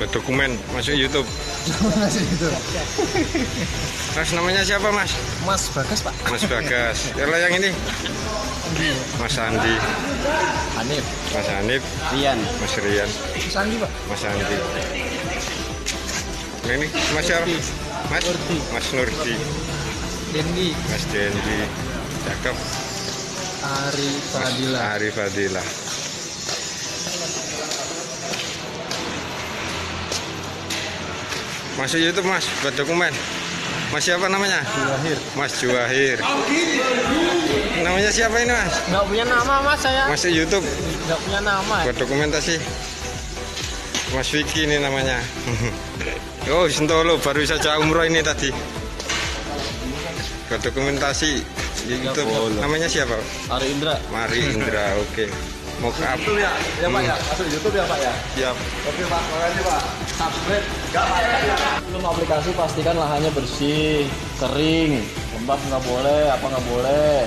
Buat dokumen masuk YouTube. Masuk YouTube. Mas, namanya siapa, Mas? Mas Bagas, Pak. Mas Bagas. Kalau yang ini? Mas Andi. Hanif. Mas Hanif. Rian. Mas Rian. Mas Andi, Pak. Mas Andi. Nah, ini Mas siapa? Mas Nurdi. Mas Nurdi. Dendi. Mas Dendi. Cakep. Ari Fadila. Ari Fadila. Masuk YouTube, Mas, buat dokumen. Mas siapa namanya? Juwahir. Mas Juwahir. Namanya siapa ini, Mas? Nggak punya nama, Mas, saya. Masuk YouTube Nggak punya nama. buat dokumentasi. Mas Vicky ini namanya. Oh, Sentolo baru saja umroh ini tadi. Buat dokumentasi di YouTube. Namanya siapa? Ari Indra. Mari Indra, oke. Mock up. YouTube ya, ya Pak ya. Masuk YouTube ya Pak ya. Siap. Oke Pak, makasih Pak. Subscribe. Nggak Pak. Belum aplikasi pastikan lahannya bersih, kering, lembab nggak boleh, apa nggak boleh.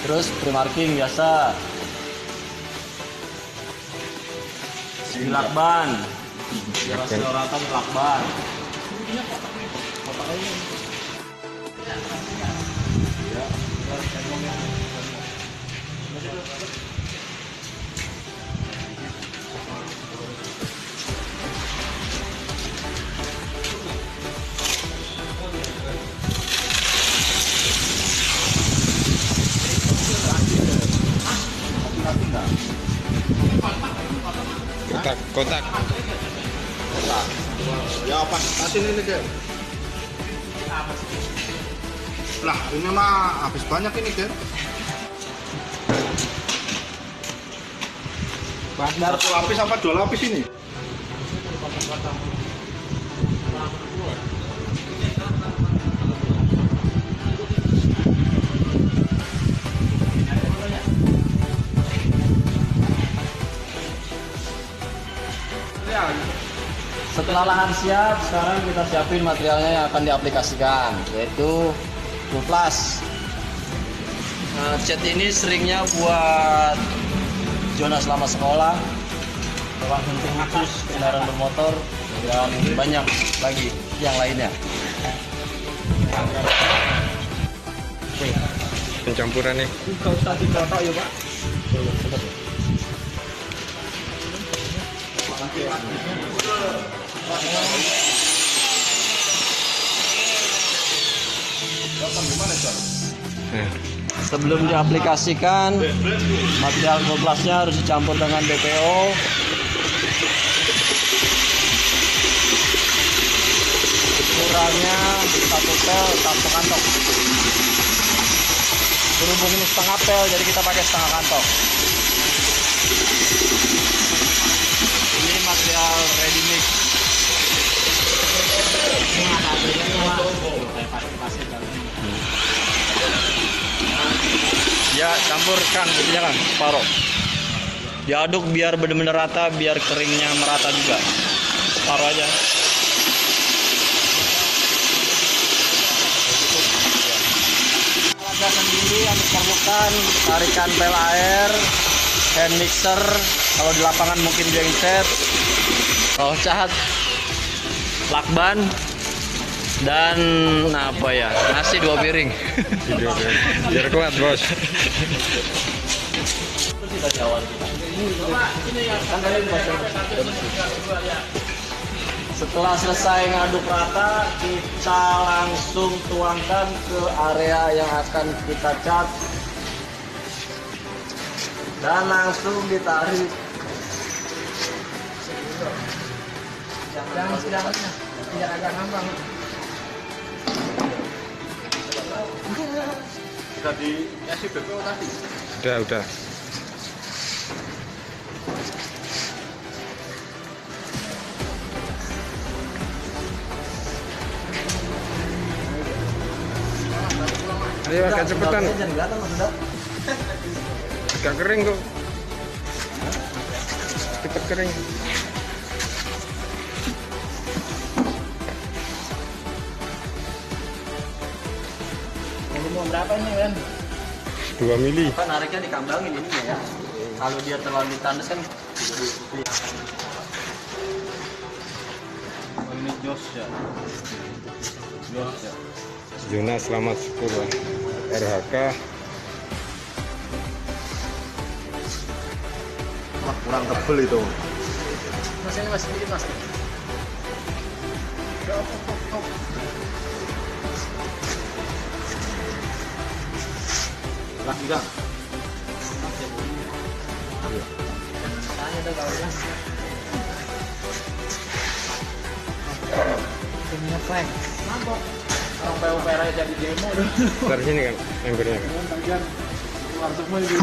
Terus pre-marking biasa. Dilakban. Biar hasil rata dilakban. Kotak. Ya apa? Kasih ini deh. Lah ini mah habis banyak ini deh. Satu lapis apa dua lapis ini? Setelah lahan siap, sekarang kita siapin materialnya yang akan diaplikasikan, yaitu Plus. Nah, cat ini seringnya buat zona selama sekolah, ruang hunting khusus kendaraan bermotor, dan banyak lagi yang lainnya. Pencampuran nih. Enggak usah dikotok ya Pak. Sebelum diaplikasikan, material koplasnya harus dicampur dengan BPO. Ukurannya 1 pel 1 kantong. Berhubung ini setengah pel, jadi kita pakai setengah kantong. Ini material ready mix. Ya, campurkan putihnya kan separuh. Diaduk biar benar-benar rata, biar keringnya merata juga. Separuh aja. Alatnya sendiri yang diperlukan tarikan pel air, hand mixer, kalau di lapangan mungkin genset, kalau cat, lakban, dan apa ya, nasi 2 piring. Biar kuat, Bos. Setelah selesai ngaduk rata, kita langsung tuangkan ke area yang akan kita cat dan langsung ditarik. Jangan sedangnya, biar agak ngambang. Sudah dikasih BPO tadi. Udah. Ayo agak cepetan. Agak kering kok. Cepet kering. Mau berapa ini kan? 2 mili. Kan nariknya dikambangin ini ya. Kalau dia terlalu ditandas kan Ini Jos ya. Jos ya. Yuna selamat 10 RHK. Wah, kurang tebel itu. Mas ini masih sedikit mas. Lagi kan? Tanya dong kalau mas. Punya flag. Mabok. Orang PUPR aja jadi demo dong. Dari sini kan embernya kan. Bagian luar semua itu.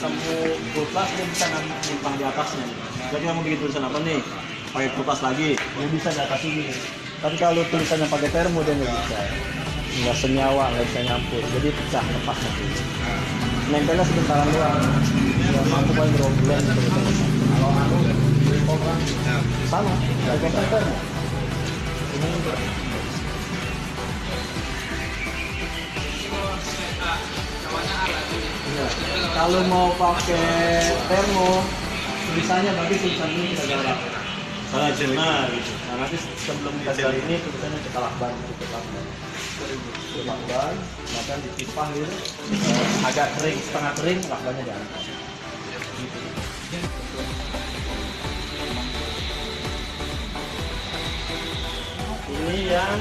Kamu kulkas dia bisa numpang di atasnya. Jadi kamu bikin tulisan apa nih? Pakai kulkas lagi, dia bisa di atas ini. Tapi kalau tulisannya pakai termo dia nggak bisa. Nggak senyawa, nggak bisa nyampur. Jadi pecah lepas nanti. Nempelnya sebentaran doang. Ya mampu paling berapa bulan gitu. Kalau aku sama, pakai termo. Ini ya. Kalau mau pakai termo, tulisannya bagi tulisan ini kita garap. Salah jurnal gitu. Nah nanti sebelum kita jalan ini tulisannya kita lakban, lakban, bahkan ditipah gitu, agak kering, setengah kering, lakbannya jangan. Ini yang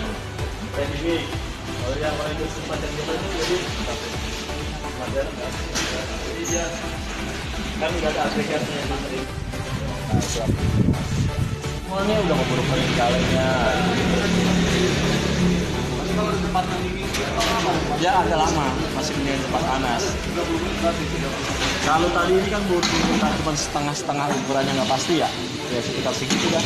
PDB. Kalau yang orang itu sempat yang itu jadi jadi dia kan nggak ada aplikasinya yang sering. Semuanya udah keburu kering kalinya. Dia agak lama, masih punya tempat panas. Kalau tadi ini kan baru cuma setengah ukurannya nggak pasti ya, ya sekitar segitu kan.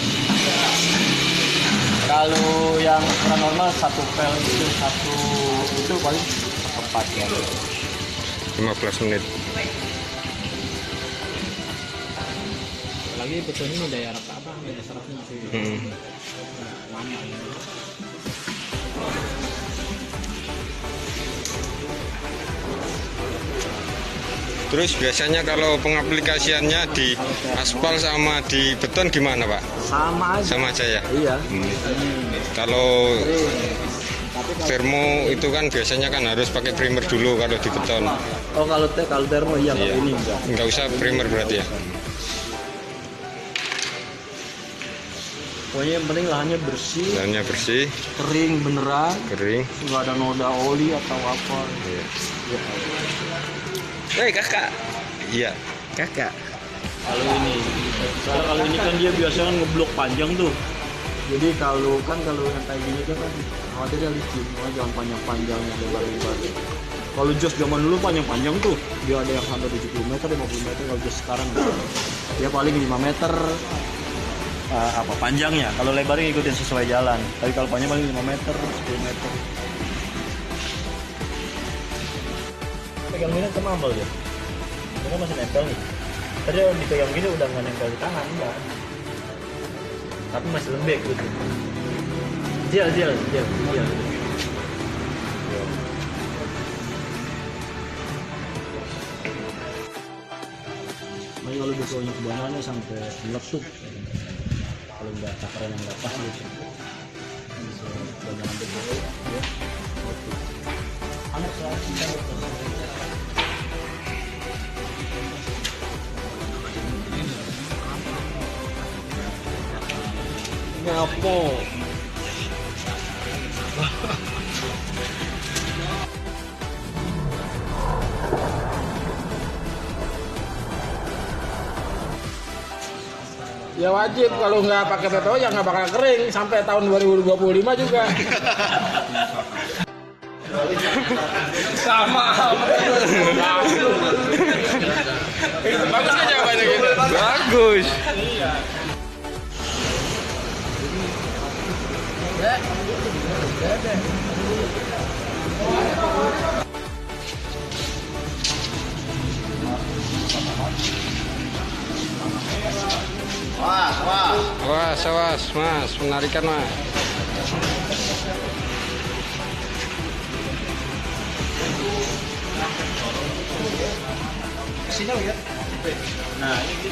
Kalau yang ukuran normal satu pel itu paling tepat ya. 15 menit. Lagi betul ini daya apa? Daya serapnya masih lama. Terus biasanya kalau pengaplikasiannya di aspal sama di beton gimana Pak? Sama aja. Sama aja ya? Iya. Kalau termo itu kan biasanya kan harus pakai primer dulu kalau di beton. Oh kalau termo iya, Iya. ini Enggak usah primer berarti ya? Pokoknya yang penting lahannya bersih, Lahannya bersih, kering beneran, kering. nggak ada noda oli atau apa. Iya. Ya. Hei kakak. Iya. Kakak. Kalau ini kan dia biasanya ngeblok panjang tuh. Jadi kalau yang kayak gini kan khawatirnya licin, jangan panjang-panjangnya lebar-lebar. Kalau jos zaman dulu panjang-panjang tuh, dia ada yang sampai 70 meter, 50 meter. Kalau jos sekarang dia paling 5 meter panjangnya. Kalau lebarnya ikutin sesuai jalan. Tapi kalau panjang paling 5 meter, 10 meter. Pegang gini kemambal dia. Ini kan masih nempel nih. Tadi dipegang gini udah nggak nempel di tangan, enggak. Tapi masih lembek gitu. Jel. Makanya kalau biasanya kebanyakannya sampai meletup. Kalau nggak takaran yang nggak pas gitu. Bisa kebanyakan betul ya. Anak saya ini apa? Ya wajib, kalau nggak pakai PPO ya nggak bakal kering sampai tahun 2025 juga. Sama. Bagus kan jawabannya gitu? Bagus. Wah. Awas, mas, penarikan mas. Sini ya. Nah, ini